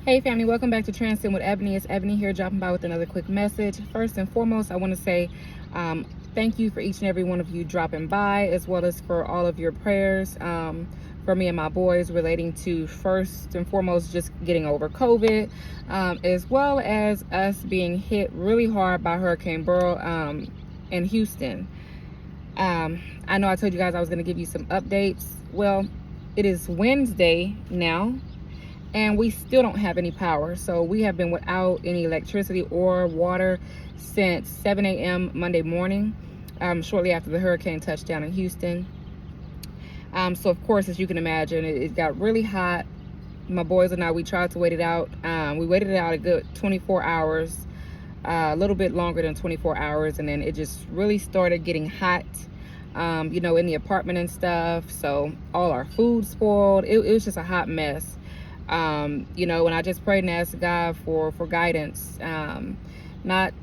Hey family, welcome back to Transcend with Ebony. It's Ebony here, dropping by with another quick message. First and foremost, I want to say thank you for each and every one of you dropping by, as well as for all of your prayers for me and my boys relating to, first and foremost, just getting over COVID, as well as us being hit really hard by Hurricane Beryl in Houston. I know I told you guys I was going to give you some updates. Well, it is Wednesday now, and we still don't have any power. So we have been without any electricity or water since 7 a.m. Monday morning, shortly after the hurricane touched down in Houston. So of course, as you can imagine, it got really hot. My boys and I, we tried to wait it out. We waited it out a good 24 hours, a little bit longer than 24 hours. And then it just really started getting hot, in the apartment and stuff. So all our food spoiled. It was just a hot mess. And I just prayed and asked God for guidance, not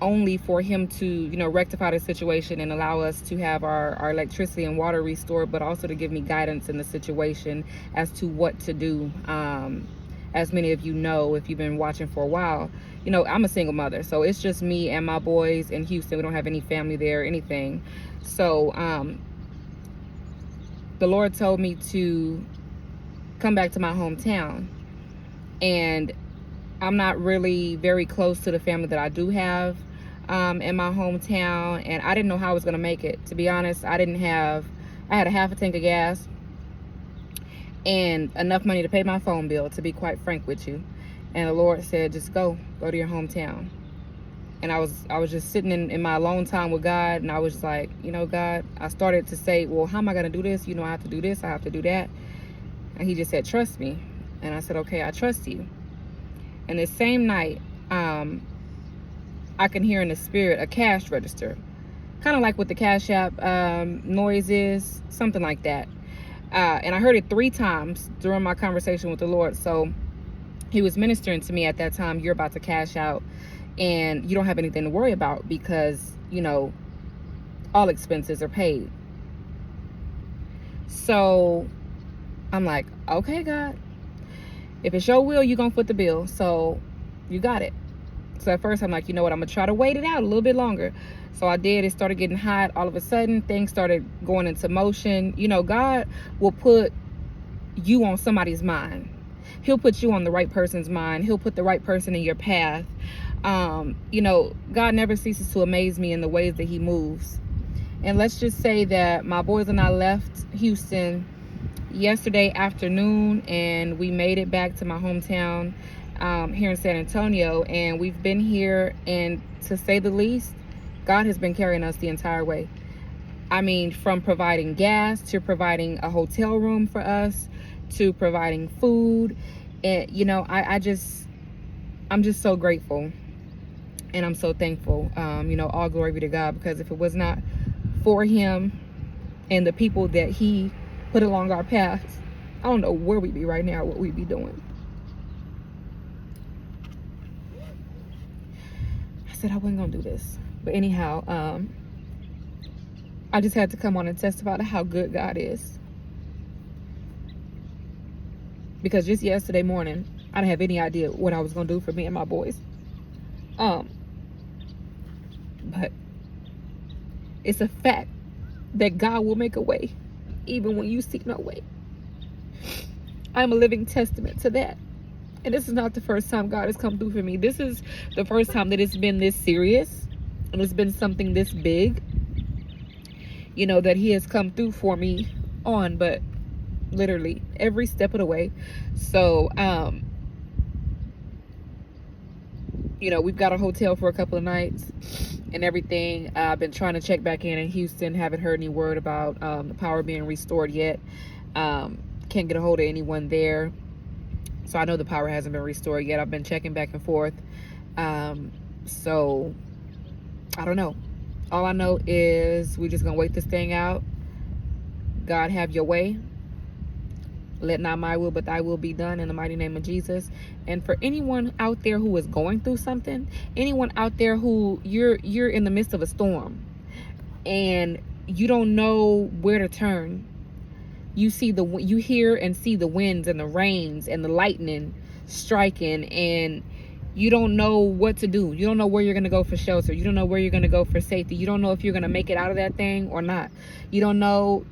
only for him to, rectify the situation and allow us to have our electricity and water restored, but also to give me guidance in the situation as to what to do. As many of you know, if you've been watching for a while, I'm a single mother, so it's just me and my boys in Houston. We don't have any family there or anything. So, the Lord told me to come back to my hometown, and I'm not really very close to the family that I do have in my hometown, and I didn't know how I was going to make it. To be honest, I had a half a tank of gas and enough money to pay my phone bill, to be quite frank with you. And the Lord said, just go to your hometown. And I was just sitting in my alone time with God, and I was just like, God, I started to say, well, how am I going to do this? I have to do this, I have to do that. And he just said, trust me. And I said, okay, I trust you. And the same night, I can hear in the spirit a cash register, kind of like what the Cash App noise is, something like that. And I heard it 3 times during my conversation with the Lord. So he was ministering to me at that time. You're about to cash out, and you don't have anything to worry about because, all expenses are paid. So I'm like, okay, God, if it's your will, you're going to foot the bill. So you got it. So at first I'm like, I'm going to try to wait it out a little bit longer. So I did. It started getting hot. All of a sudden, things started going into motion. God will put you on somebody's mind. He'll put you on the right person's mind. He'll put the right person in your path. God never ceases to amaze me in the ways that he moves. And let's just say that my boys and I left Houston yesterday afternoon, and we made it back to my hometown here in San Antonio, and we've been here, and to say the least, God has been carrying us the entire way. I mean, from providing gas to providing a hotel room for us to providing food. And I'm just so grateful, and I'm so thankful. All glory be to God, because if it was not for him and the people that he put along our paths, I don't know where we'd be right now, what we'd be doing. I said I wasn't gonna do this, but anyhow, I just had to come on and testify to how good God is, because just yesterday morning I didn't have any idea what I was gonna do for me and my boys, but it's a fact that God will make a way even when you see no way. I'm a living testament to that. And this is not the first time God has come through for me. This is the first time that it's been this serious, and it's been something this big, that he has come through for me on, but literally every step of the way. So, we've got a hotel for a couple of nights and everything. I've been trying to check back in Houston. Haven't heard any word about the power being restored yet. Can't get a hold of anyone there. So I know the power hasn't been restored yet. I've been checking back and forth. So I don't know. All I know is we're just going to wait this thing out. God, have your way. Let not my will but thy will be done, in the mighty name of Jesus. And for anyone out there who is going through something, anyone out there who you're in the midst of a storm and you don't know where to turn, you hear and see the winds and the rains and the lightning striking, and you don't know what to do. You don't know where you're going to go for shelter. You don't know where you're going to go for safety. You don't know if you're going to make it out of that thing or not. You don't know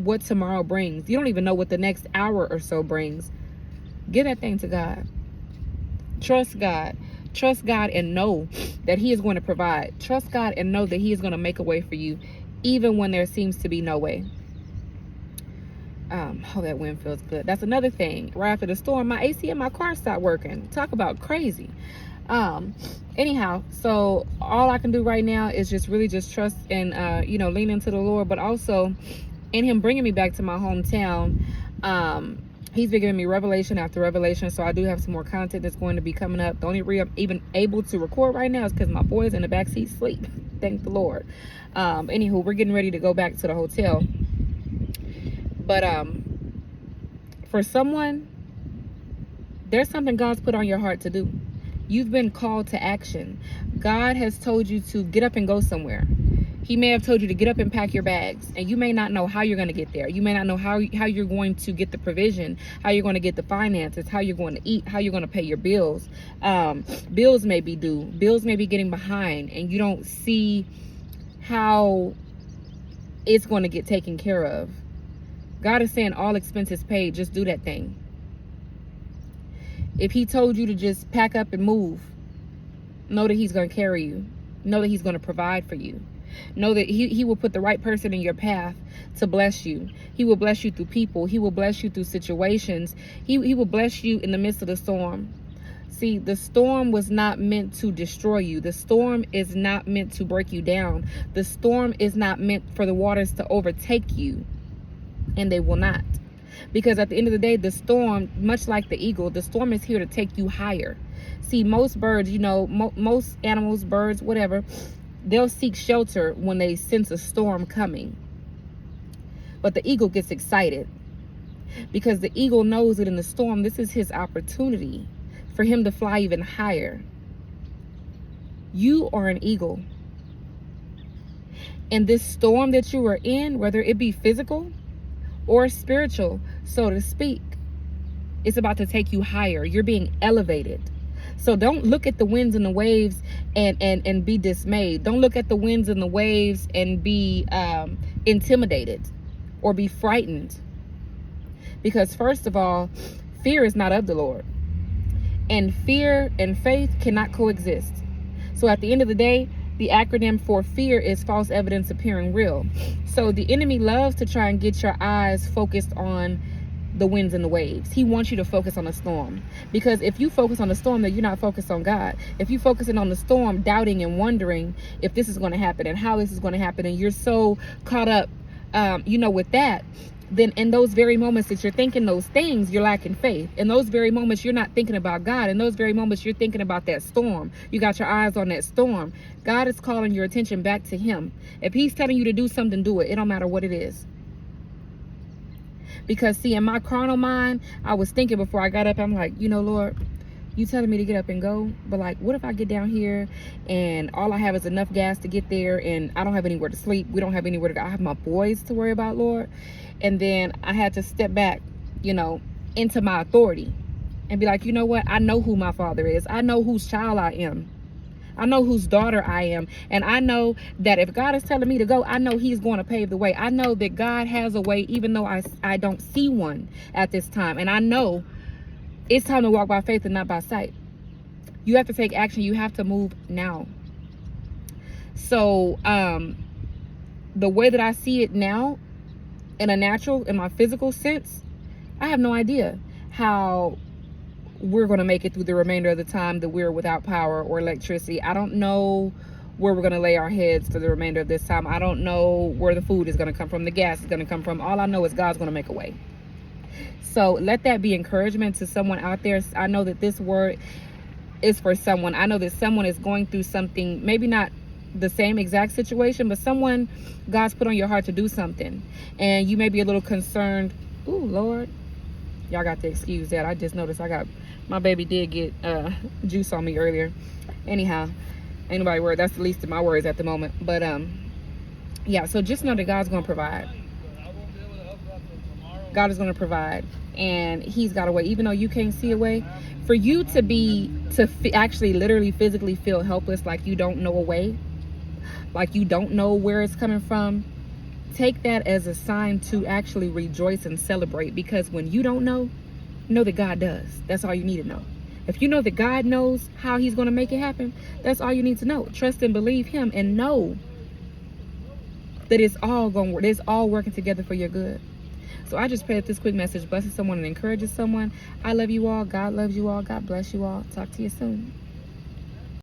what tomorrow brings. You don't even know what the next hour or so brings. Give that thing to God. Trust God. Trust God and know that he is going to provide. Trust God and know that he is going to make a way for you, even when there seems to be no way. Oh, that wind feels good. That's another thing. Right after the storm, my AC in my car stopped working. Talk about crazy. Anyhow, so all I can do right now is just really just trust and lean into the Lord, but also in him bringing me back to my hometown. He's been giving me revelation after revelation, so I do have some more content that's going to be coming up. The only reason I'm even able to record right now is because my boys in the backseat sleep. Thank the Lord. Anywho, we're getting ready to go back to the hotel. But for someone, there's something God's put on your heart to do. You've been called to action. God has told you to get up and go somewhere. He may have told you to get up and pack your bags, and you may not know how you're going to get there. You may not know how you're going to get the provision, how you're going to get the finances, how you're going to eat, how you're going to pay your bills. Bills may be due. Bills may be getting behind, and you don't see how it's going to get taken care of. God is saying all expenses paid, just do that thing. If he told you to just pack up and move, know that he's going to carry you. Know that he's going to provide for you. Know that he will put the right person in your path to bless you. He will bless you through people. He will bless you through situations. He will bless you in the midst of the storm. See, the storm was not meant to destroy you. The storm is not meant to break you down. The storm is not meant for the waters to overtake you. And they will not. Because at the end of the day, the storm, much like the eagle, the storm is here to take you higher. See, most birds, most animals, birds, whatever, they'll seek shelter when they sense a storm coming. But the eagle gets excited because the eagle knows that in the storm, this is his opportunity for him to fly even higher. You are an eagle. And this storm that you are in, whether it be physical or spiritual, so to speak, it's about to take you higher. You're being elevated. So don't look at the winds and the waves and be dismayed. Don't look at the winds and the waves and be intimidated or be frightened. Because first of all, fear is not of the Lord. And fear and faith cannot coexist. So at the end of the day, the acronym for fear is false evidence appearing real. So the enemy loves to try and get your eyes focused on the winds and the waves. He wants you to focus on the storm. Because if you focus on the storm, then you're not focused on God. If you're focusing on the storm, doubting and wondering if this is going to happen and how this is going to happen, and you're so caught up, with that, then in those very moments that you're thinking those things, you're lacking faith. In those very moments, you're not thinking about God. In those very moments, you're thinking about that storm. You got your eyes on that storm. God is calling your attention back to him. If he's telling you to do something, do it. It don't matter what it is. Because see, in my carnal mind, I was thinking before I got up, I'm like, Lord, you telling me to get up and go, but like, what if I get down here and all I have is enough gas to get there, and I don't have anywhere to sleep, we don't have anywhere to go, I have my boys to worry about, Lord. And then I had to step back, into my authority and be like, you know what, I know who my father is. I know whose child I am. I know whose daughter I am. And I know that if God is telling me to go, I know he's going to pave the way. I know that God has a way, even though I don't see one at this time. And I know it's time to walk by faith and not by sight. You have to take action. You have to move now. So the way that I see it now, in my physical sense, I have no idea how we're going to make it through the remainder of the time that we're without power or electricity. I don't know where we're going to lay our heads for the remainder of this time. I don't know where the food is going to come from, the gas is going to come from. All I know is God's going to make a way. So let that be encouragement to someone out there. I know that this word is for someone. I know that someone is going through something, maybe not the same exact situation, but someone God's put on your heart to do something. And you may be a little concerned. Ooh, Lord. Y'all got to excuse that. I just noticed my baby did get juice on me earlier. Anyhow, ain't nobody worried. That's the least of my worries at the moment. But yeah, so just know that God's going to provide. God is going to provide. and he's got a way, even though you can't see a way. For you to actually literally physically feel helpless, like you don't know a way, like you don't know where it's coming from, take that as a sign to actually rejoice and celebrate. Because when you don't know that God does. That's all you need to know. If you know that God knows how he's going to make it happen, that's all you need to know. Trust and believe him, and know that it's all going to work. It's all working together for your good. So I just pray that this quick message blesses someone and encourages someone. I love you all. God loves you all. God bless you all. Talk to you soon.